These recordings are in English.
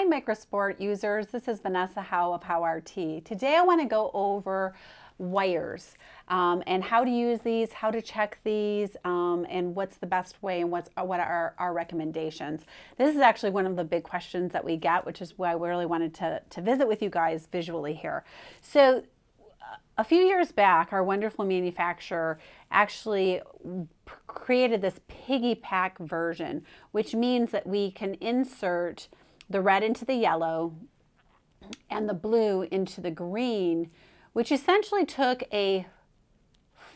Hi Microsport users, this is Vanessa Howe of Howe RT. Today I want to go over wires and how to use these, how to check these, and what's the best way and what are our recommendations. This is actually one of the big questions that we get, which is why I really wanted to visit with you guys visually here. So a few years back, our wonderful manufacturer actually created this Piggy Pack version, which means that we can insert the red into the yellow and the blue into the green, which essentially took a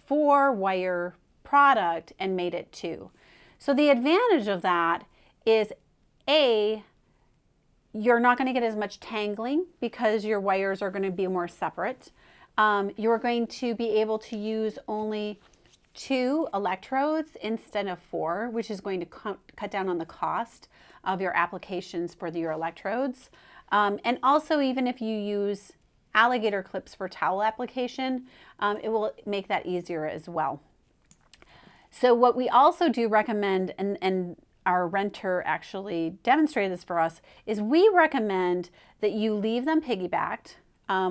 4-wire product and made it 2. So the advantage of that is A, you're not going to get as much tangling because your wires are going to be more separate. You're going to be able to use only 2 electrodes instead of 4, which is going to cut down on the cost of your applications for your electrodes. And also, even if you use alligator clips for towel application, it will make that easier as well. So what we also do recommend, and our renter actually demonstrated this for us, is we recommend that you leave them piggybacked.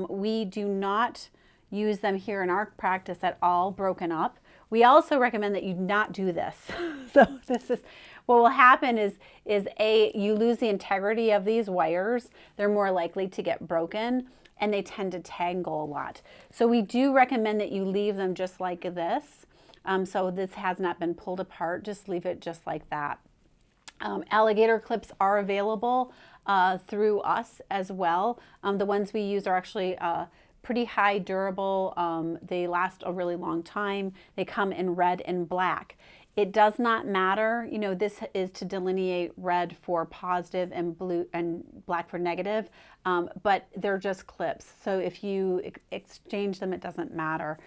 We do not use them here in our practice at all broken up. We also recommend that you not do this. So this is what will happen is you lose the integrity of these wires. They're more likely to get broken and they tend to tangle a lot. So we do recommend that you leave them just like this. So this has not been pulled apart. Just leave it just like that. Alligator clips are available through us as well. The ones we use are actually pretty high durable. They last a really long time. They come in red and black. It does not matter, you know, this is to delineate red for positive and blue and black for negative, but they're just clips. So if you exchange them, it doesn't matter.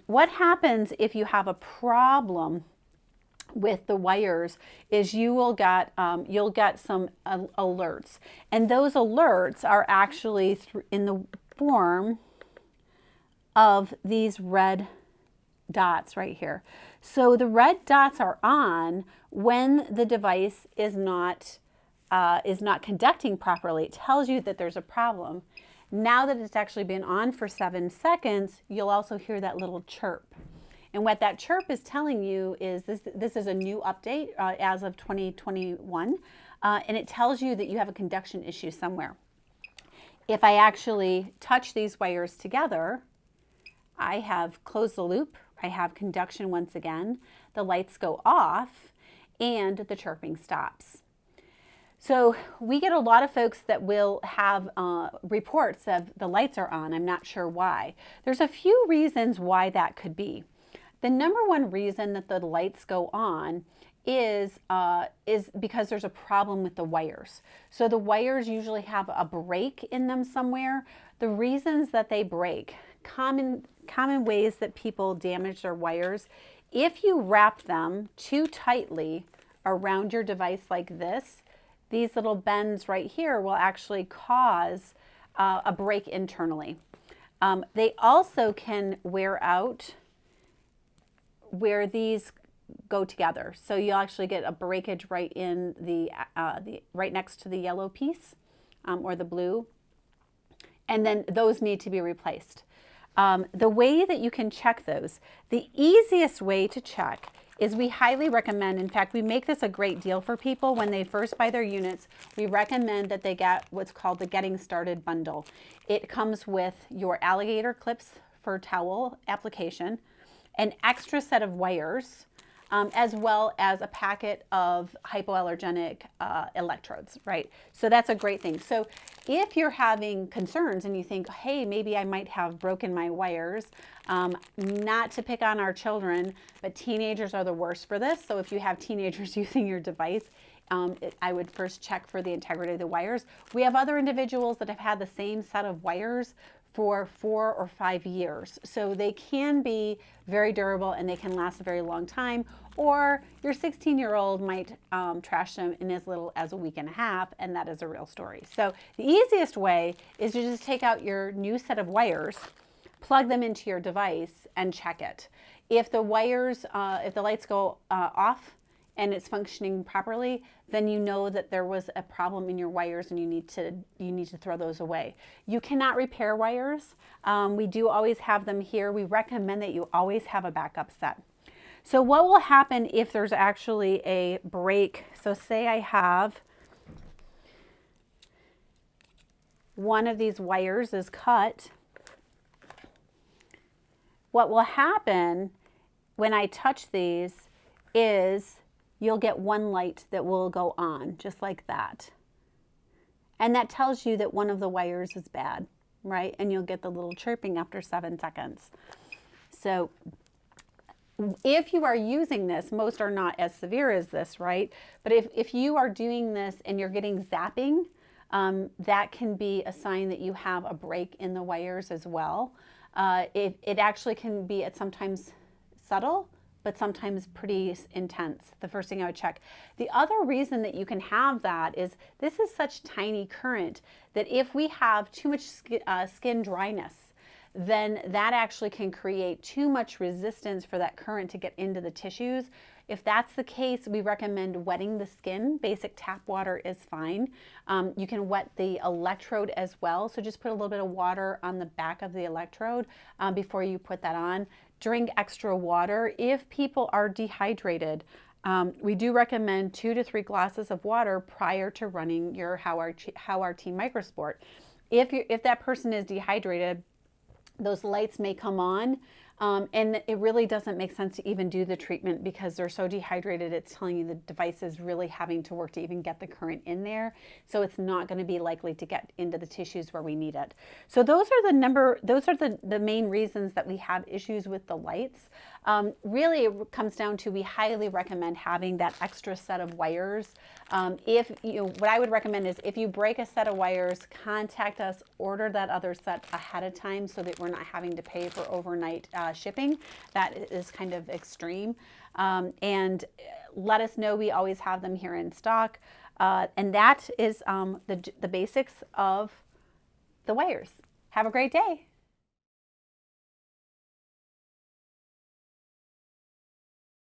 What happens if you have a problem with the wires is you'll get some alerts, and those alerts are actually in the form of these red dots right here. So the red dots are on when the device is not conducting properly. It tells you that there's a problem. Now that it's actually been on for 7 seconds, you'll also hear that little chirp. And what that chirp is telling you is this is a new update as of 2021, and it tells you that you have a conduction issue somewhere. If I actually touch these wires together, I have closed the loop, I have conduction once again, the lights go off, and the chirping stops. So we get a lot of folks that will have reports of the lights are on. I'm not sure why. There's a few reasons why that could be. The number one reason that the lights go on is because there's a problem with the wires. So the wires usually have a break in them somewhere. The reasons that they break, common ways that people damage their wires, if you wrap them too tightly around your device like this, these little bends right here will actually cause a break internally. They also can wear out where these go together. So you'll actually get a breakage right in the right next to the yellow piece or the blue, and then those need to be replaced. The way that you can check those, the easiest way to check is we highly recommend, in fact, we make this a great deal for people when they first buy their units. We recommend that they get what's called the Getting Started bundle. It comes with your alligator clips for towel application, an extra set of wires, as well as a packet of hypoallergenic electrodes, right? So that's a great thing. So if you're having concerns and you think, hey, maybe I might have broken my wires, not to pick on our children, but teenagers are the worst for this. So if you have teenagers using your device, I would first check for the integrity of the wires. We have other individuals that have had the same set of wires for 4 or 5 years. So they can be very durable and they can last a very long time. Or your 16-year-old might trash them in as little as a week and a half, and that is a real story. So the easiest way is to just take out your new set of wires, plug them into your device, and check it. If the wires, if the lights go off and it's functioning properly, then you know that there was a problem in your wires and you need to throw those away. You cannot repair wires. We do always have them here. We recommend that you always have a backup set. So what will happen if there's actually a break? So say I have one of these wires is cut. What will happen when I touch these is you'll get one light that will go on just like that. And that tells you that one of the wires is bad, right? And you'll get the little chirping after 7 seconds. So if you are using this, most are not as severe as this, right? But if you are doing this and you're getting zapping, that can be a sign that you have a break in the wires as well. It actually can be at sometimes subtle, but sometimes pretty intense. The first thing I would check. The other reason that you can have that is this is such tiny current that if we have too much skin dryness, then that actually can create too much resistance for that current to get into the tissues. If that's the case, we recommend wetting the skin. Basic tap water is fine. You can wet the electrode as well. So just put a little bit of water on the back of the electrode before you put that on. Drink extra water. If people are dehydrated, we do recommend 2 to 3 glasses of water prior to running your How RT Microsport. If that person is dehydrated, those lights may come on, and it really doesn't make sense to even do the treatment because they're so dehydrated. It's telling you the device is really having to work to even get the current in there. So it's not going to be likely to get into the tissues where we need it. So those are the main reasons that we have issues with the lights. Really, it comes down to we highly recommend having that extra set of wires. What I would recommend is if you break a set of wires, contact us, order that other set ahead of time so that we're not having to pay for overnight shipping. That is kind of extreme. And let us know. We always have them here in stock. And that is the basics of the wires. Have a great day.